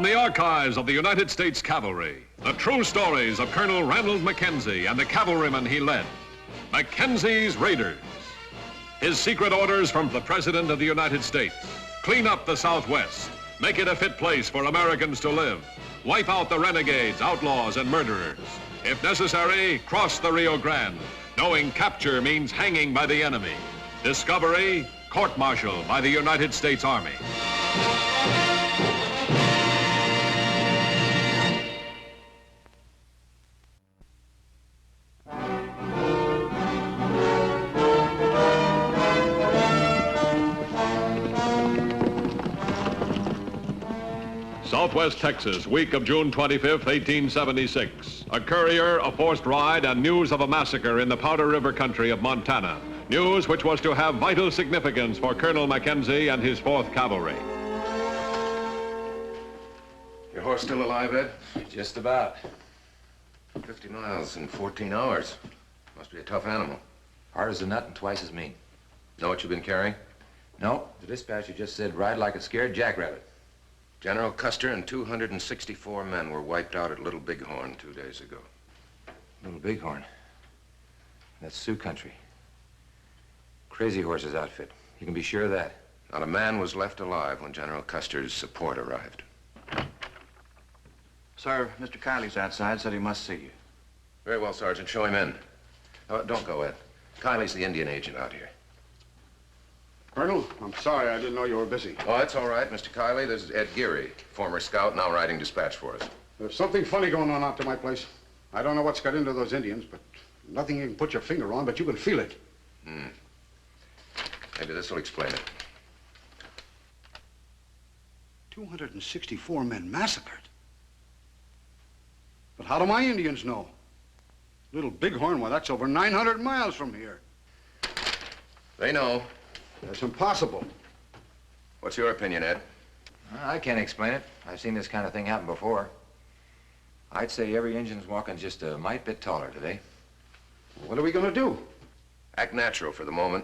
From the archives of the United States Cavalry, the true stories of Colonel Ranald Mackenzie and the cavalrymen he led. Mackenzie's Raiders. His secret orders from the President of the United States. Clean up the Southwest. Make it a fit place for Americans to live. Wipe out the renegades, outlaws, and murderers. If necessary, cross the Rio Grande, knowing capture means hanging by the enemy. Discovery, court-martial by the United States Army. Southwest Texas, week of June 25th, 1876. A courier, a forced ride, and news of a massacre in the Powder River country of Montana. News which was to have vital significance for Colonel Mackenzie and his 4th Cavalry. Your horse still alive, Ed? Just about. 50 miles in 14 hours. Must be a tough animal. Hard as a nut and twice as mean. Know what you've been carrying? No, the dispatcher just said ride like a scared jackrabbit. General Custer and 264 men were wiped out at Little Bighorn 2 days ago. Little Bighorn. That's Sioux country. Crazy Horse's outfit. You can be sure of that. Not a man was left alive when General Custer's support arrived. Sir, Mr. Kiley's outside, said he must see you. Very well, Sergeant. Show him in. Don't go, Ed. Kiley's the Indian agent out here. Colonel, I'm sorry. I didn't know you were busy. Oh, that's all right, Mr. Kiley. This is Ed Geary, former scout, now writing dispatch for us. There's something funny going on out to my place. I don't know what's got into those Indians, but nothing you can put your finger on, but you can feel it. Maybe this will explain it. 264 men massacred. But how do my Indians know? Little Bighorn, well, that's over 900 miles from here. They know. That's impossible. What's your opinion, Ed? I can't explain it. I've seen this kind of thing happen before. I'd say every engine's walking just a mite bit taller today. What are we going to do? Act natural for the moment.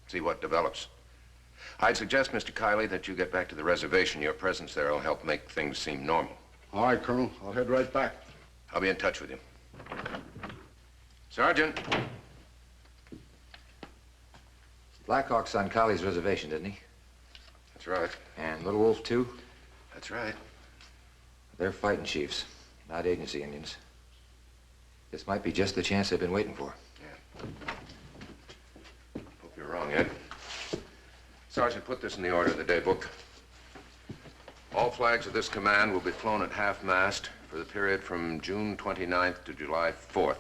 See what develops. I'd suggest, Mr. Kiley, that you get back to the reservation. Your presence there will help make things seem normal. All right, Colonel. I'll head right back. I'll be in touch with you. Sergeant. Blackhawk's on Colley's reservation, didn't he? That's right. And Little Wolf, too? That's right. They're fighting chiefs, not agency Indians. This might be just the chance they've been waiting for. Yeah. Hope you're wrong, Ed. Sergeant, put this in the order of the day book. All flags of this command will be flown at half-mast for the period from June 29th to July 4th,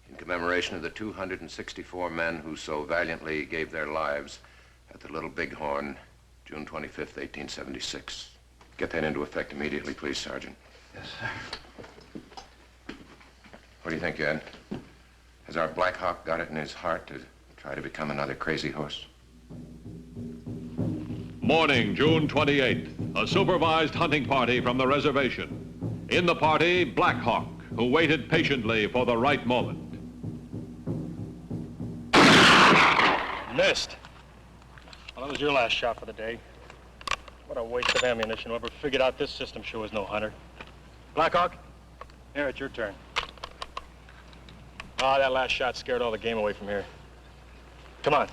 in commemoration of the 264 men who so valiantly gave their lives at the Little Bighorn, June 25th, 1876. Get that into effect immediately, please, Sergeant. Yes, sir. What do you think, Ed? Has our Black Hawk got it in his heart to try to become another Crazy Horse? Morning, June 28th. A supervised hunting party from the reservation. In the party, Black Hawk, who waited patiently for the right moment. Missed. Well, that was your last shot for the day. What a waste of ammunition. Whoever figured out this system sure was no hunter. Blackhawk, here, it's your turn. Ah, that last shot scared all the game away from here. Come on.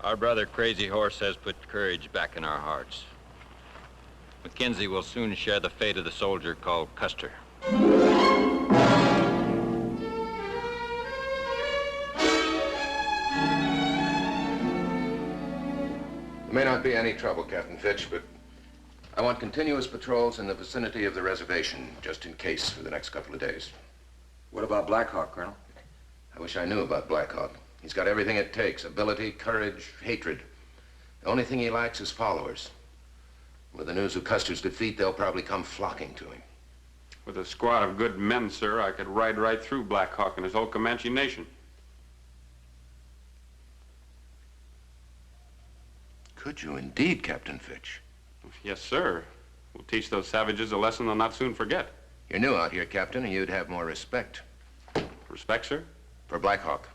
Our brother Crazy Horse has put courage back in our hearts. Mackenzie will soon share the fate of the soldier called Custer. There may not be any trouble, Captain Fitch, but I want continuous patrols in the vicinity of the reservation, just in case, for the next couple of days. What about Black Hawk, Colonel? I wish I knew about Black Hawk. He's got everything it takes: ability, courage, hatred. The only thing he lacks is followers. With the news of Custer's defeat, they'll probably come flocking to him. With a squad of good men, sir, I could ride right through Black Hawk and his whole Comanche nation. Could you indeed, Captain Fitch? Yes, sir. We'll teach those savages a lesson they'll not soon forget. You're new out here, Captain, and you'd have more respect. Respect, sir? For Black Hawk.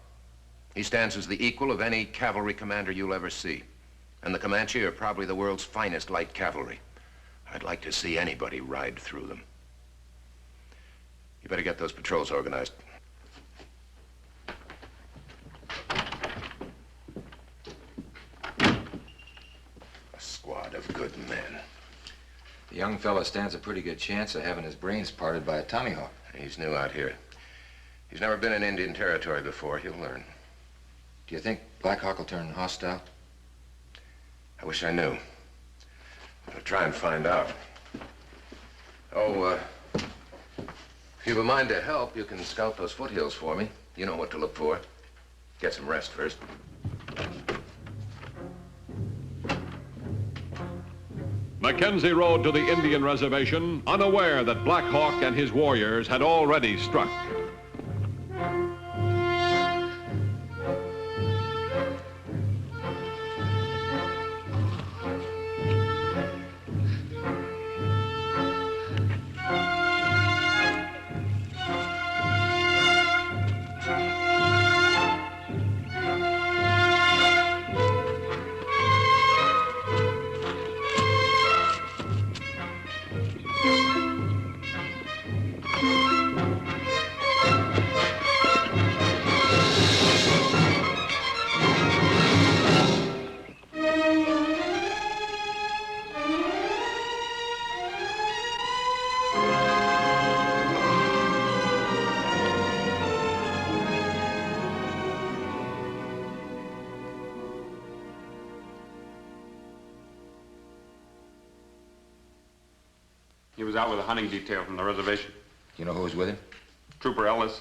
He stands as the equal of any cavalry commander you'll ever see. And the Comanche are probably the world's finest light cavalry. I'd like to see anybody ride through them. You better get those patrols organized. A squad of good men. The young fella stands a pretty good chance of having his brains parted by a tommyhawk. He's new out here. He's never been in Indian territory before. He'll learn. Do you think Black Hawk will turn hostile? I wish I knew. I'll try and find out. Oh, if you've a mind to help, you can scout those foothills for me. You know what to look for. Get some rest first. Mackenzie rode to the Indian reservation, unaware that Black Hawk and his warriors had already struck. He was out with a hunting detail from the reservation. Do you know who was with him? Trooper Ellis.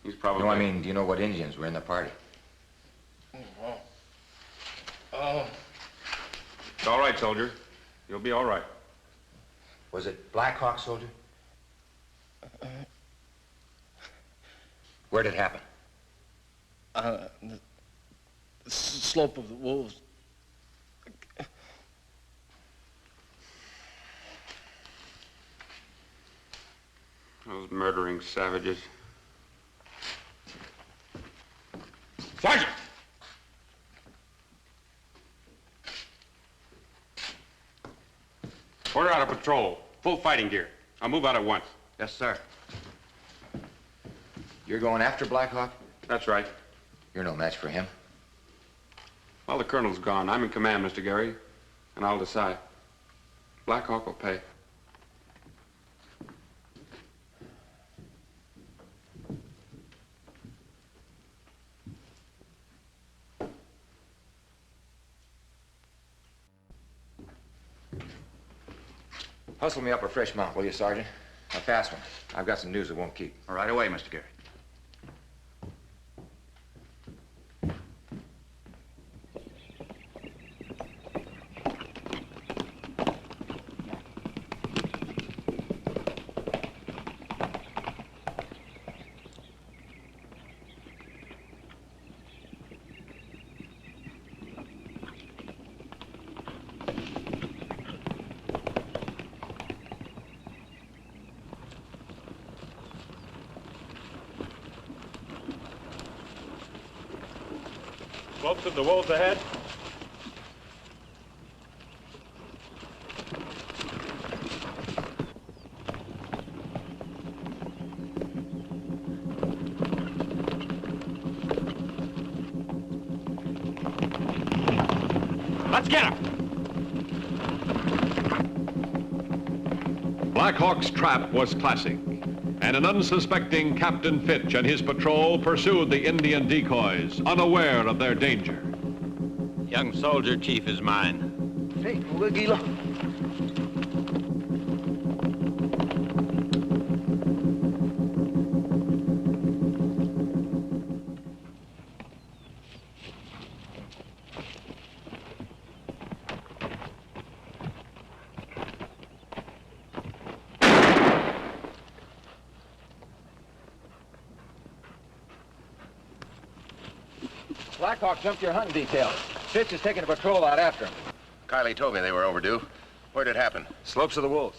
He's probably... No, I mean, do you know what Indians were in the party? It's all right, soldier. You'll be all right. Was it Black Hawk, soldier? Where did it happen? The slope of the wolves. Those murdering savages. Sergeant! Order out a patrol. Full fighting gear. I'll move out at once. Yes, sir. You're going after Black Hawk? That's right. You're no match for him. Well, the colonel's gone. I'm in command, Mr. Gary, and I'll decide. Black Hawk will pay. Hustle me up a fresh mount, will you, Sergeant? A fast one. I've got some news that won't keep. Right away, Mr. Gary. Slopes of the wolves ahead. Let's get him! Black Hawk's trap was classic, and an unsuspecting Captain Fitch and his patrol pursued the Indian decoys, unaware of their danger. Young soldier chief is mine. Sí, tranquilo. Blackhawk jumped your hunting detail. Fitz is taking a patrol out after him. Kiley told me they were overdue. Where'd it happen? Slopes of the Wolves.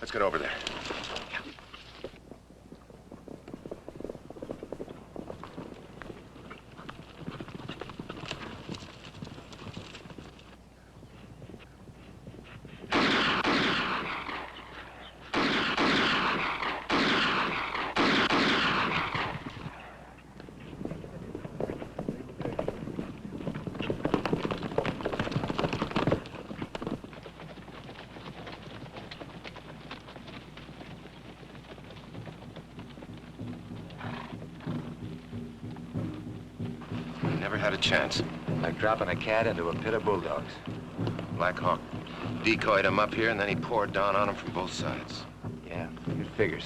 Let's get over there. Never had a chance. Like dropping a cat into a pit of bulldogs. Black Hawk decoyed him up here, and then he poured down on him from both sides. Yeah, good figures.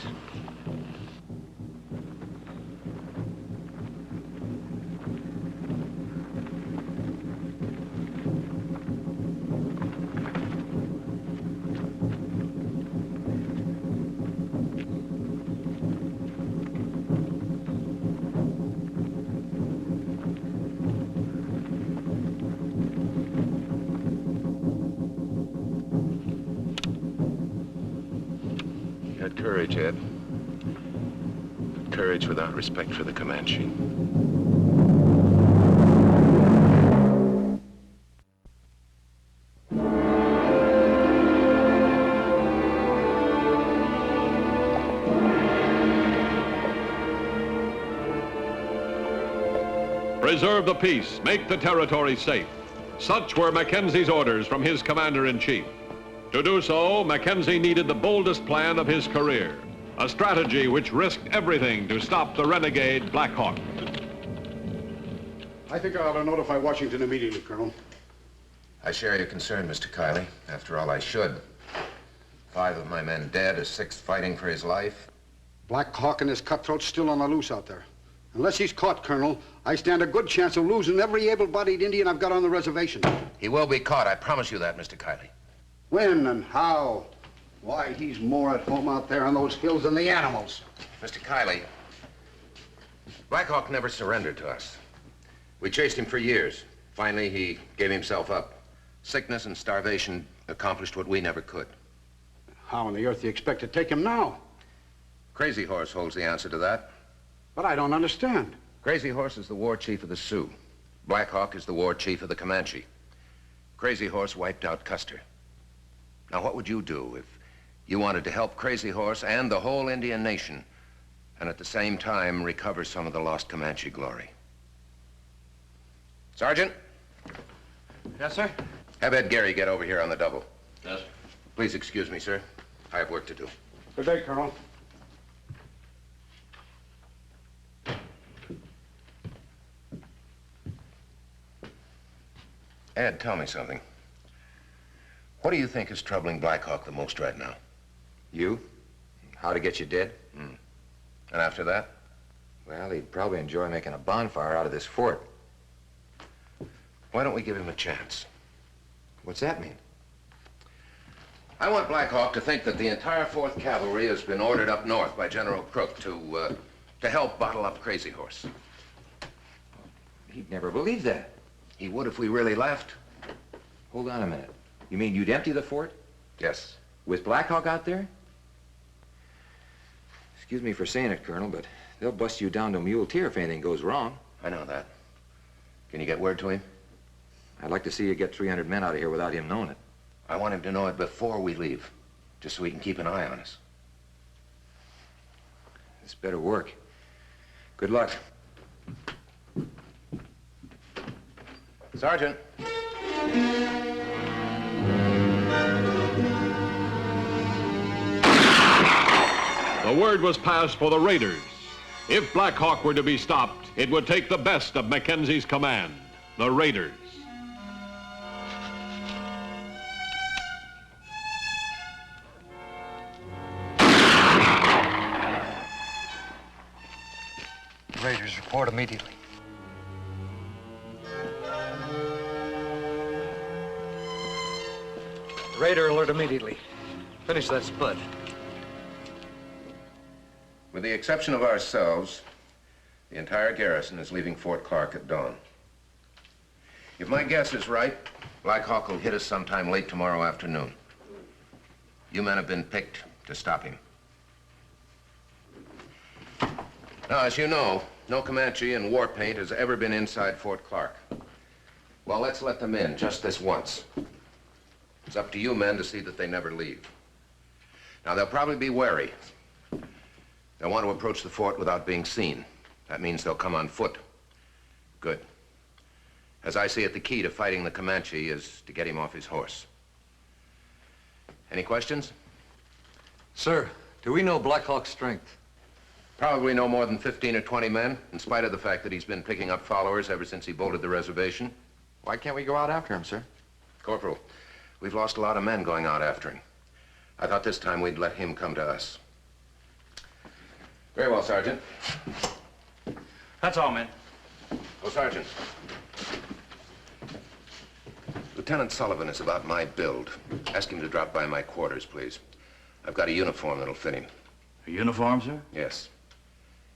Courage, Ed. Courage without respect for the Comanche. Preserve the peace, make the territory safe. Such were Mackenzie's orders from his commander-in-chief. To do so, Mackenzie needed the boldest plan of his career, a strategy which risked everything to stop the renegade Black Hawk. I think I ought to notify Washington immediately, Colonel. I share your concern, Mr. Kiley. After all, I should. 5 of my men dead, a 6th fighting for his life. Black Hawk and his cutthroats still on the loose out there. Unless he's caught, Colonel, I stand a good chance of losing every able-bodied Indian I've got on the reservation. He will be caught, I promise you that, Mr. Kiley. When and how? Why, he's more at home out there on those hills than the animals. Mr. Kiley, Black Hawk never surrendered to us. We chased him for years. Finally, he gave himself up. Sickness and starvation accomplished what we never could. How on the earth do you expect to take him now? Crazy Horse holds the answer to that. But I don't understand. Crazy Horse is the war chief of the Sioux. Black Hawk is the war chief of the Comanche. Crazy Horse wiped out Custer. Now, what would you do if you wanted to help Crazy Horse and the whole Indian nation, and at the same time recover some of the lost Comanche glory? Sergeant? Yes, sir? Have Ed Gary get over here on the double. Yes. Please excuse me, sir. I have work to do. Good day, Colonel. Ed, tell me something. What do you think is troubling Black Hawk the most right now? You? How to get you dead? And after that? Well, he'd probably enjoy making a bonfire out of this fort. Why don't we give him a chance? What's that mean? I want Black Hawk to think that the entire 4th Cavalry has been ordered up north by General Crook to help bottle up Crazy Horse. He'd never believe that. He would if we really left. Hold on a minute. You mean you'd empty the fort? Yes. With Black Hawk out there? Excuse me for saying it, Colonel, but they'll bust you down to muleteer if anything goes wrong. I know that. Can you get word to him? I'd like to see you get 300 men out of here without him knowing it. I want him to know it before we leave, just so he can keep an eye on us. This better work. Good luck. Sergeant. The word was passed for the raiders. If Black Hawk were to be stopped, it would take the best of Mackenzie's command, the raiders. Raiders report immediately. Raider alert immediately. Finish that split. With the exception of ourselves, the entire garrison is leaving Fort Clark at dawn. If my guess is right, Black Hawk will hit us sometime late tomorrow afternoon. You men have been picked to stop him. Now, as you know, no Comanche in war paint has ever been inside Fort Clark. Well, let's let them in just this once. It's up to you men to see that they never leave. Now, they'll probably be wary. They'll want to approach the fort without being seen. That means they'll come on foot. Good. As I see it, the key to fighting the Comanche is to get him off his horse. Any questions? Sir, do we know Black Hawk's strength? Probably no more than 15 or 20 men, in spite of the fact that he's been picking up followers ever since he bolted the reservation. Why can't we go out after him, sir? Corporal, we've lost a lot of men going out after him. I thought this time we'd let him come to us. Very well, Sergeant. That's all, men. Oh, Sergeant. Lieutenant Sullivan is about my build. Ask him to drop by my quarters, please. I've got a uniform that'll fit him. A uniform, sir? Yes.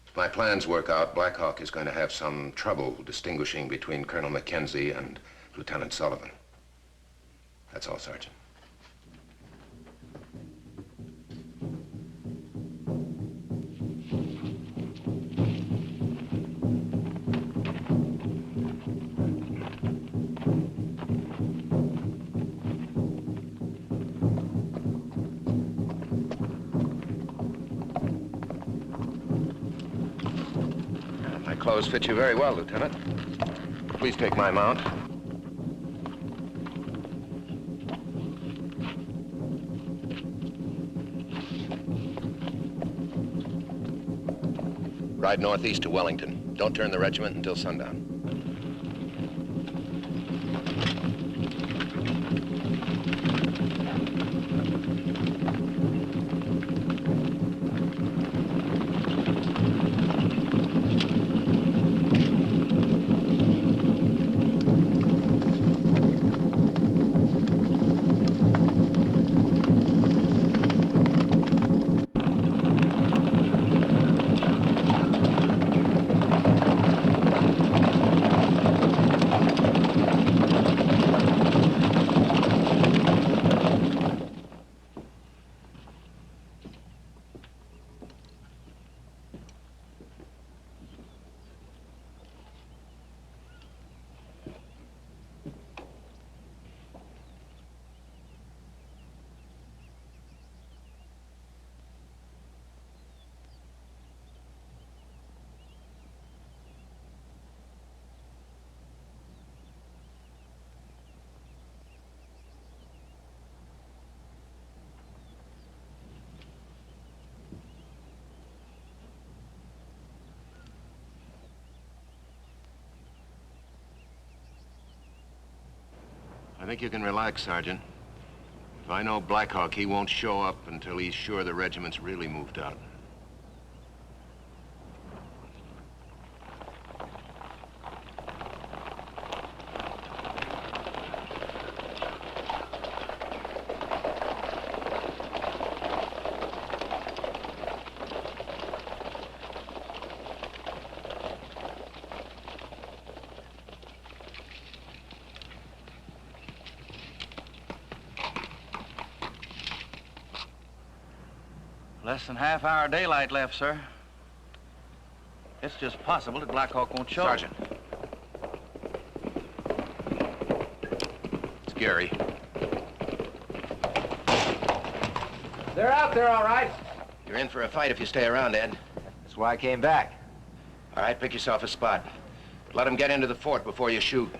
If my plans work out, Black Hawk is going to have some trouble distinguishing between Colonel Mackenzie and Lieutenant Sullivan. That's all, Sergeant. My clothes fit you very well, Lieutenant. Please take my mount. Ride northeast to Wellington. Don't turn the regiment until sundown. I think you can relax, Sergeant. If I know Black Hawk, he won't show up until he's sure the regiment's really moved out. Less than half-hour daylight left, sir. It's just possible that Black Hawk won't show. Sergeant. It's Gary. They're out there, all right. You're in for a fight if you stay around, Ed. That's why I came back. All right, pick yourself a spot. But let them get into the fort before you shoot.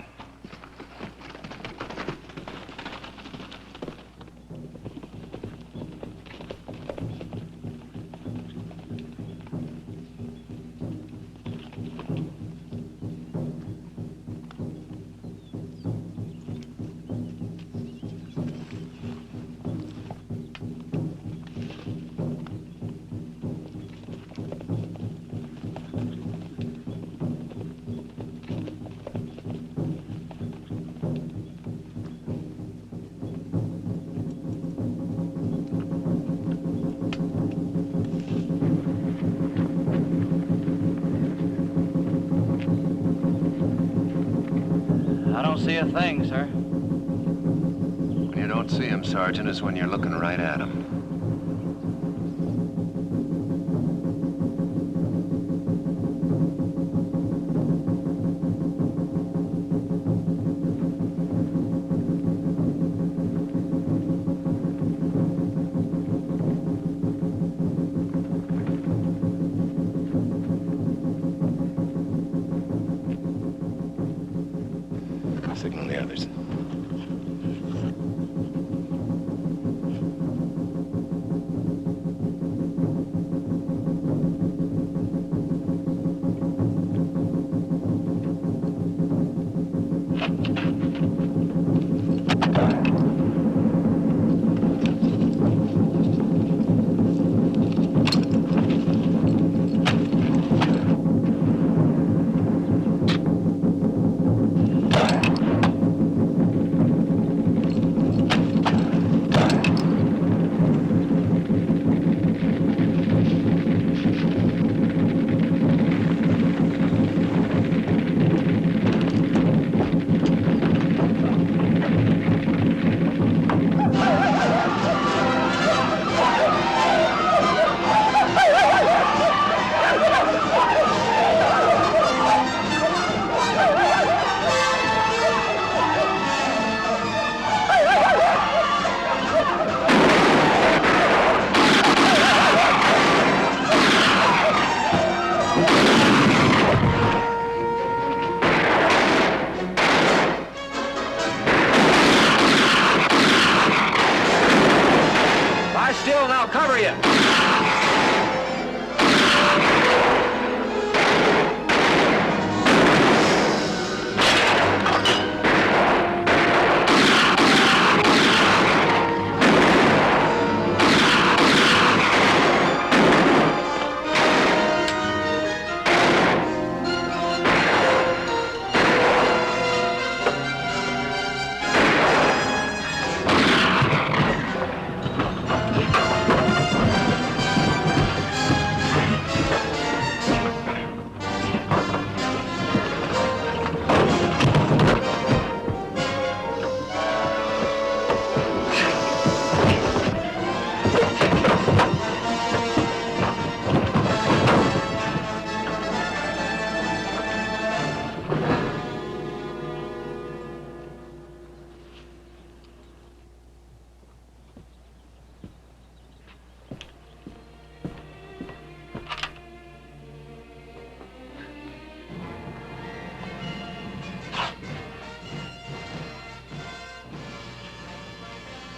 don't see a thing, sir. When you don't see him, Sergeant, is when you're looking right at him. Signal the others.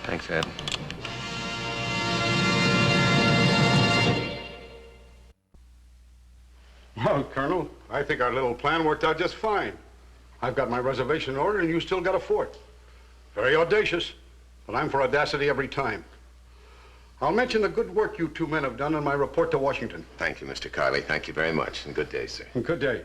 Thanks, Ed. Well, Colonel, I think our little plan worked out just fine. I've got my reservation in order, and you still got a fort. Very audacious, but I'm for audacity every time. I'll mention the good work you two men have done in my report to Washington. Thank you, Mr. Kiley. Thank you very much, and good day, sir. And good day.